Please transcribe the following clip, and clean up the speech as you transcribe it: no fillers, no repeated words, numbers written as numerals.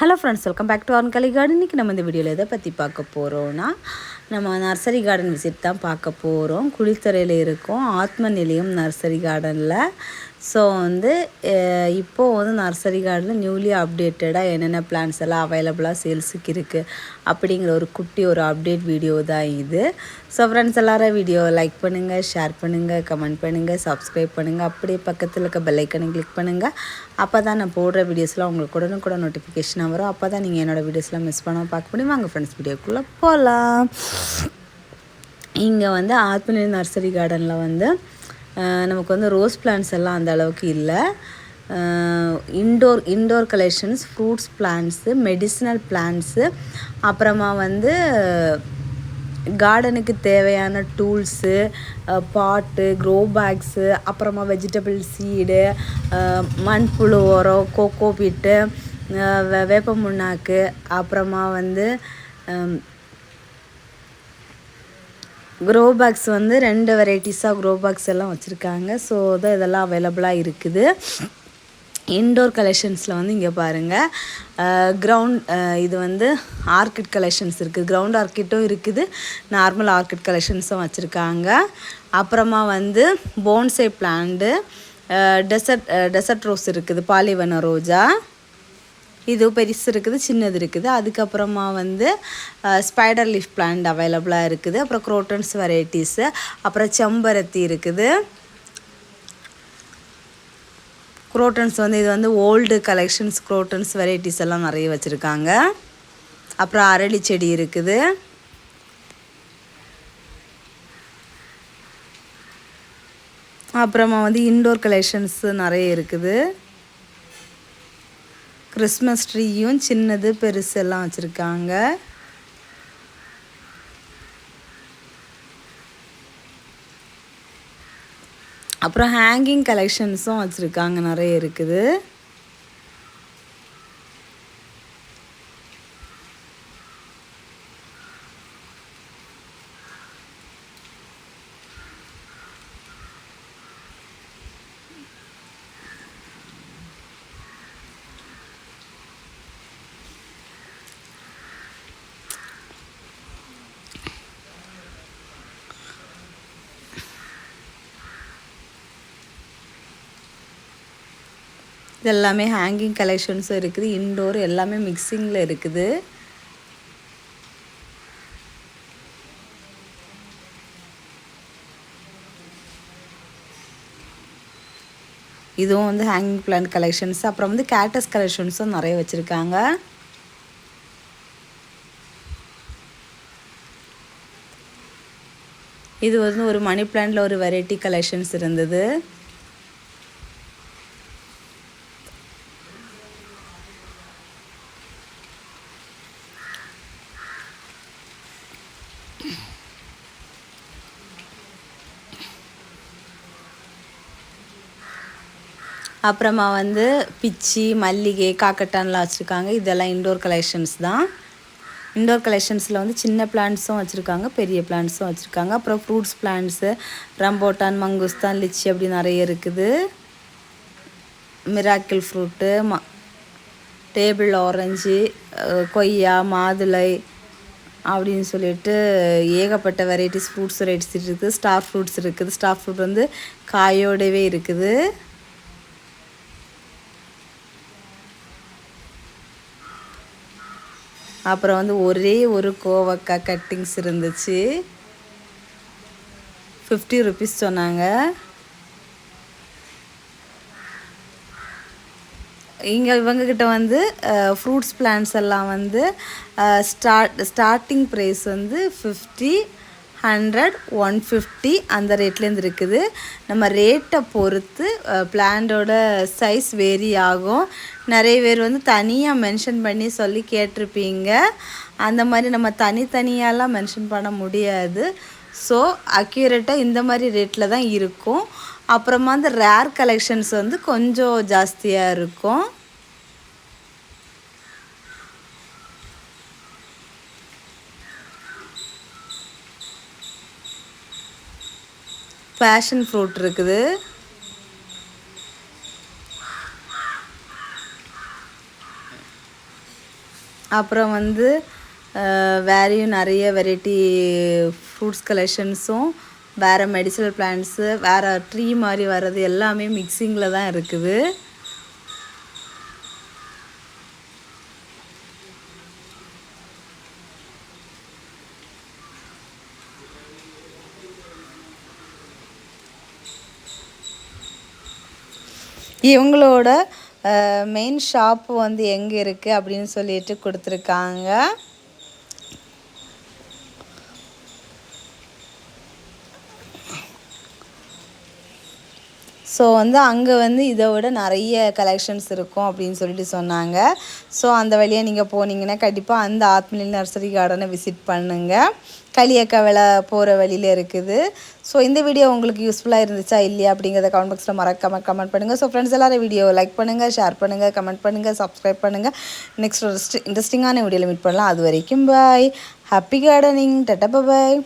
Hello friends, welcome back to organic garden. இன்றைக்கி நம்ம இந்த வீடியோவில் எதை பற்றி பார்க்க போகிறோன்னா, நம்ம நர்சரி கார்டன் விசிட் தான் பார்க்க போகிறோம். குளித்தரையில் இருக்கும் ஆத்ம நிலையம் நர்சரி கார்டனில். ஸோ இப்போது நர்சரி கார்டனில் நியூலி அப்டேட்டடாக என்னென்ன பிளான்ஸ் எல்லாம் அவைலபிளாக சேல்ஸுக்கு இருக்குது அப்படிங்கிற ஒரு அப்டேட் வீடியோ தான் இது. ஸோ ஃப்ரெண்ட்ஸ், எல்லோரும் வீடியோ லைக் பண்ணுங்கள், ஷேர் பண்ணுங்கள், கமெண்ட் பண்ணுங்கள், சப்ஸ்கிரைப் பண்ணுங்கள். அப்படியே பக்கத்தில் இருக்க பெல் ஐக்கனை கிளிக் பண்ணுங்கள். அப்போ தான் நான் போடுற வீடியோஸ்லாம் உங்களுக்கு உடனுக்குடன் நோட்டிஃபிகேஷனாக வரும். அப்போ தான் நீங்கள் என்னோடய வீடியோஸ்லாம் மிஸ் பண்ணாமல் பார்க்க முடியும். வாங்க ஃப்ரெண்ட்ஸ், வீடியோக்குள்ளே போகலாம். இங்கே ஆத்மநிலை நர்சரி கார்டனில் நமக்கு ரோஸ் பிளான்ட்ஸ் எல்லாம் அந்த அளவுக்கு இல்லை. Indoor collections, fruits plants, medicinal plants, அப்புறமா கார்டனுக்கு தேவையான டூல்ஸு, பாட்டு, க்ரோ பேக்ஸு, அப்புறமா வெஜிடபிள் சீடு, மண்புழு உரம், கோகோ பீட்டு, வேப்ப முன்னாக்கு, அப்புறமா க்ரோ பேக்ஸ் 2 வெரைட்டிஸாக க்ரோ பேக்ஸ் எல்லாம் வச்சுருக்காங்க. ஸோ இதெல்லாம் அவைலபிளாக இருக்குது. இன்டோர் கலெக்ஷன்ஸில் இங்கே பாருங்கள், இது ஆர்கிட் கலெக்ஷன்ஸ் இருக்குது. கிரவுண்ட் ஆர்கிட்டும் இருக்குது, நார்மல் ஆர்கிட் கலெக்ஷன்ஸும் வச்சுருக்காங்க. அப்புறமா போன்சை பிளான்ட்டு, டெசர்ட் ரோஸ் இருக்குது, பாலிவன ரோஜா, இது பெருசு இருக்குது, சின்னது இருக்குது. அதுக்கப்புறமா ஸ்பைடர் லீஃப் பிளான்ட் அவைலபிளாக இருக்குது. அப்புறம் குரோட்டன்ஸ் வெரைட்டிஸு, அப்புறம் செம்பருத்தி இருக்குது. குரோட்டன்ஸ் இது ஓல்டு கலெக்ஷன்ஸ், குரோட்டன்ஸ் வெரைட்டிஸ் எல்லாம் நிறைய வச்சுருக்காங்க. அப்புறம் அரளி செடி இருக்குது. அப்புறமா இன்டோர் கலெக்ஷன்ஸ் நிறைய இருக்குது. கிறிஸ்மஸ் ட்ரீயும் சின்னது பெருசு எல்லாம் வச்சுருக்காங்க. அப்புறம் ஹேங்கிங் கலெக்ஷன்ஸும் வச்சுருக்காங்க, நிறைய இருக்குது. இது எல்லாமே ஹேங்கிங் கலெக்ஷன்ஸும் இருக்குது, இன்டோர் எல்லாமே மிக்சிங்கில் இருக்குது. இதுவும் ஹேங்கிங் பிளான்ட் கலெக்ஷன்ஸ். அப்புறம் கேட்டஸ் கலெக்ஷன்ஸும் நிறைய வச்சுருக்காங்க. இது ஒரு மணி பிளான்ட்டில் ஒரு வெரைட்டி கலெக்ஷன்ஸ் இருந்தது. அப்புறமா பிச்சி, மல்லிகை, காக்கட்டான்லாம் வச்சுருக்காங்க. இதெல்லாம் இன்டோர் கலெக்ஷன்ஸ் தான். இன்டோர் கலெக்ஷன்ஸில் சின்ன பிளான்ட்ஸும் வச்சுருக்காங்க, பெரிய பிளான்ட்ஸும் வச்சுருக்காங்க. அப்புறம் ஃப்ரூட்ஸ் பிளான்ட்ஸு, ரம்போட்டான், மங்குஸ்தான், லிச்சி அப்படி நிறைய இருக்குது. மிராக்கிள் ஃப்ரூட்டு, டேபிள் ஆரஞ்சு, கொய்யா, மாதுளை அப்படின்னு சொல்லிட்டு ஏகப்பட்ட வெரைட்டிஸ் ஃப்ரூட்ஸ் வெரைட்டிஸ் இருக்குது. ஸ்டார் ஃப்ரூட்ஸ் இருக்குது. ஸ்டார் ஃப்ரூட் காயோடவே இருக்குது. அப்புறம் ஒரே ஒரு கோவக்காய் கட்டிங்ஸ் இருந்துச்சு, 50 ருபீஸ் சொன்னாங்க. இங்கே இவங்கக்கிட்ட ஃப்ரூட்ஸ் பிளான்ட்ஸ் எல்லாம் ஸ்டார்டிங் ப்ரைஸ் 50, 100, 150 அந்த ரேட்லேருந்து இருக்குது. நம்ம ரேட்டை பொறுத்து பிளான்ட்டோட சைஸ் வேரி ஆகும். நிறைய பேர் தனியாக மென்ஷன் பண்ணி சொல்லி கேட்டிருப்பீங்க. அந்த மாதிரி நம்ம தனித்தனியாலாம் மென்ஷன் பண்ண முடியாது. ஸோ அக்யூரேட்டாக இந்த மாதிரி ரேட்டில் தான் இருக்கும். அப்புறமா ரேர் கலெக்ஷன்ஸ் கொஞ்சம் ஜாஸ்தியாக இருக்கும். பேஷன் ஃப்ரூட் இருக்குது. அப்புறம் வந்து வேறையும் நிறைய வெரைட்டி ஃப்ரூட்ஸ் கலெக்ஷன்ஸும் வேறு மெடிசனல் பிளான்ட்ஸு வேறு ட்ரீ மாதிரி வர்றது எல்லாமே மிக்சிங்கில் தான் இருக்குது. இவங்களோட மெயின் ஷாப்பு வந்து எங்கே இருக்குது அப்படின்னு சொல்லிட்டு கொடுத்துருக்காங்க. ஸோ வந்து அங்கே வந்து இதை விட நிறைய கலெக்ஷன்ஸ் இருக்கும் அப்படின்னு சொல்லிட்டு சொன்னாங்க. ஸோ அந்த வழியாக நீங்கள் போனீங்கன்னா கண்டிப்பாக அந்த ஆத்மநிலை நர்சரி கார்டனை விசிட் பண்ணுங்கள். களியக்கவலை போகிற வழியில் இருக்குது. ஸோ இந்த வீடியோ உங்களுக்கு யூஸ்ஃபுல்லாக இருந்துச்சா இல்லையா அப்படிங்கிறத கமெண்ட் பாக்ஸில் மறக்காமல் கமெண்ட் பண்ணுங்கள். ஸோ ஃப்ரெண்ட்ஸ் எல்லோரும் வீடியோவை லைக் பண்ணுங்கள், ஷேர் பண்ணுங்கள், கமெண்ட் பண்ணுங்கள், சப்ஸ்கிரைப் பண்ணுங்கள். நெக்ஸ்ட் ஒரு இன்ட்ரெஸ்டிங்கான வீடியோவில் மீட் பண்ணலாம். அது வரைக்கும் பாய். Happy gardening. டாடா பாய்.